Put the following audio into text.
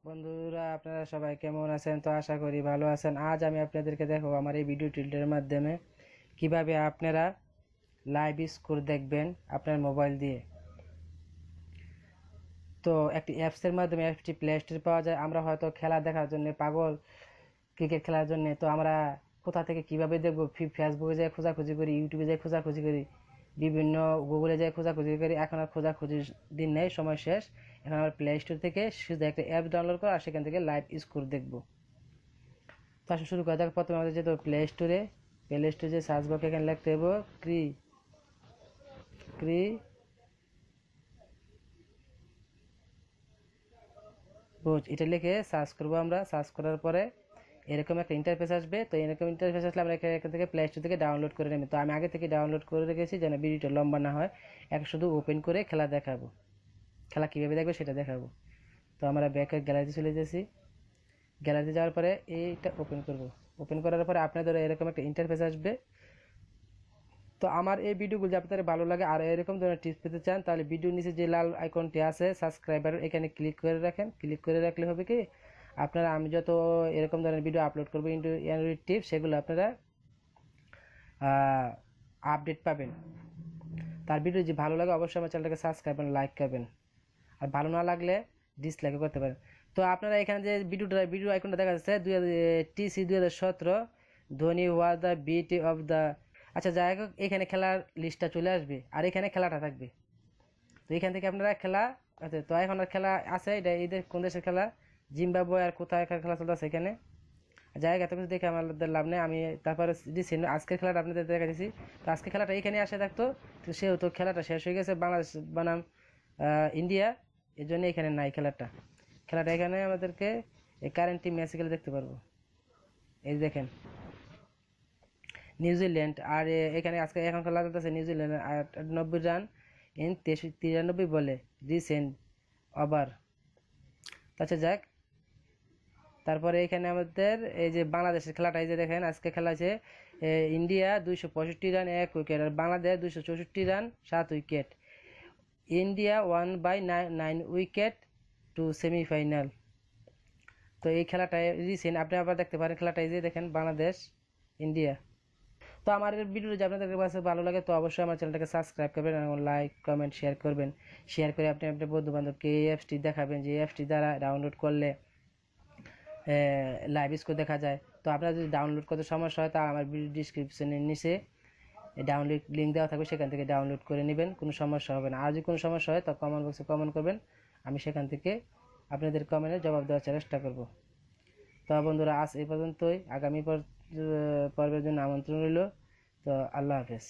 বন্ধুরা, আপনারা সবাই কেমন আছেন? তো আশা করি ভালো আছেন। আজ আমি আপনাদেরকে দেখাবো আমার এই ভিডিও টিউটোরিয়ালের মাধ্যমে কিভাবে আপনারা লাইভ স্কোর দেখবেন আপনার মোবাইল দিয়ে। তো একটি অ্যাপসের মাধ্যমে, অ্যাপসটি প্লে স্টোরে পাওয়া যায়। আমরা হয়তো খেলা দেখার জন্য পাগল, ক্রিকেট খেলার জন্য। তো আমরা কোথা থেকে কিভাবে দেখবো? ফেসবুকে যাই খোঁজাখুঁজি করি, ইউটিউবে যাই খোঁজাখুঁজি করি, বিভিন্ন গুগলে যাই খোঁজাখুঁজি করি। এখন আর খোঁজাখুঁজির দিন নেই, সময় শেষ। এখন আমরা প্লে স্টোর থেকে শুধু একটা অ্যাপ ডাউনলোড করে আর সেখান থেকে লাইভ স্কোর দেখবো। তো আসলে শুরু করা যাক। প্রথমে আমাদের যেতে হবে প্লে স্টোরে যে সার্চ বক্সে এখানে লিখতে হবে ক্রি ক্রি বোঝ, এটা লিখে সার্চ করবো। আমরা সার্চ করার পরে এরকম একটা ইন্টারফেস আসবে। তো এরকম ইন্টারফেস আসলে আমরা এখান থেকে প্লে স্টোর থেকে ডাউনলোড করে নেব। তো আমি আগে থেকে ডাউনলোড করে রেখেছি যেন ভিডিওটা লম্বা না হয়। এখন শুধু ওপেন করে খেলা দেখাবো, খেলা কীভাবে দেখবে সেটা দেখাবো। তো আমরা ব্যাকের গ্যালারিতে চলে যাচ্ছি। গ্যালারিতে যাওয়ার পরে এইটা ওপেন করব। ওপেন করার পরে আপনাদের এরকম একটা ইন্টারফেস আসবে। তো আমার এই ভিডিওগুলো যদি আপনাদের ভালো লাগে আর এরকম ধরনের টিপস পেতে চান, তাহলে ভিডিওর নিচে যে লাল আইকনটি আছে সাবস্ক্রাইবার, এখানে ক্লিক করে রাখেন। ক্লিক করে রাখলে হবে কি, আপনারা আমি যত এরকম ধরনের ভিডিও আপলোড করবো অ্যান্ড্রয়েড টিপস, সেগুলো আপনারা আপডেট পাবেন। তার ভিডিও যদি ভালো লাগে অবশ্যই আমার চ্যানেলটাকে সাবস্ক্রাইব এবং লাইক করবেন। আর ভালো না লাগলে ডিসলাইকও করতে পারেন। তো আপনারা এখানে যে ভিডিও আইকনটা দেখা যাচ্ছে, TC 2017 ধোনি ওয়াজ দ্য বিটি অফ দ্য। আচ্ছা, যাই হোক, এখানে খেলার লিস্টটা চলে আসবে আর এখানে খেলাটা থাকবে। তো এখান থেকে আপনারা খেলা, আচ্ছা তো এখন আর খেলা আছে, এটা এদের কোন দেশের খেলা, জিম্বাবুয়ে আর কোথায় খেলা চলতেছে এখানে। যাই হোক, এত কিছু দেখে আমাদের লাভ নেই। আমি তারপরে দিচ্ছি আজকের খেলাটা আপনাদের দেখা দিচ্ছি। তো আজকে খেলাটা এখানে আসে থাকতো, তো সেহেতু খেলাটা শেষ হয়ে গেছে। বাংলাদেশ বনাম ইন্ডিয়া, এর জন্য এখানে নাই খেলাটা। খেলাটা এখানে আমাদেরকে এই কারেন্ট টিম ম্যাচে গেলে দেখতে পারবো। এই দেখেন নিউজিল্যান্ড, আর এখানে আজকে এখন খেলা চলতেছে নিউজিল্যান্ড 98 রান ইন 93 বলে রিসেন্ট ওভার। আচ্ছা যাক, তারপরে এখানে আমাদের এই যে বাংলাদেশের খেলাটা, এই যে দেখেন আজকে খেলা আছে ইন্ডিয়া 265 রান 1 উইকেট, আর Bangladesh 264 run 7 wicket. India 1/9 wicket to semifinal. তো এই খেলাটায় রিসেন্ট আপনি আবার দেখতে পারেন খেলাটা, এই যে দেখেন বাংলাদেশ ইন্ডিয়া। তো আমার ভিডিও যদি আপনাদের কাছে ভালো লাগে তো অবশ্যই আমার চ্যানেলটাকে সাবস্ক্রাইব করবেন এবং লাইক কমেন্ট শেয়ার করবেন। শেয়ার করে আপনি আপনার বন্ধু বান্ধবকে এই অ্যাপসটি দেখাবেন, যে অ্যাপসটি দ্বারা ডাউনলোড করলে লাইভ স্কোর দেখা যায়। তো আপনারা যদি ডাউনলোড করতে সমস্যা হয় তা আমার ভিডিও ডিসক্রিপশনের নিচে ডাউনলোড লিঙ্ক দেওয়া থাকবে, সেখান থেকে ডাউনলোড করে নেবেন, কোনো সমস্যা হবে না। আর যদি কোনো সমস্যা হয় তো কমেন্ট বক্সে কমেন্ট করবেন, আমি সেখান থেকে আপনাদের কমেন্টের জবাব দেওয়ার চেষ্টা করব। তো বন্ধুরা, আজ এই পর্যন্তই। আগামী পর্বের জন্য আমন্ত্রণ রইল। তো আল্লাহ হাফেজ।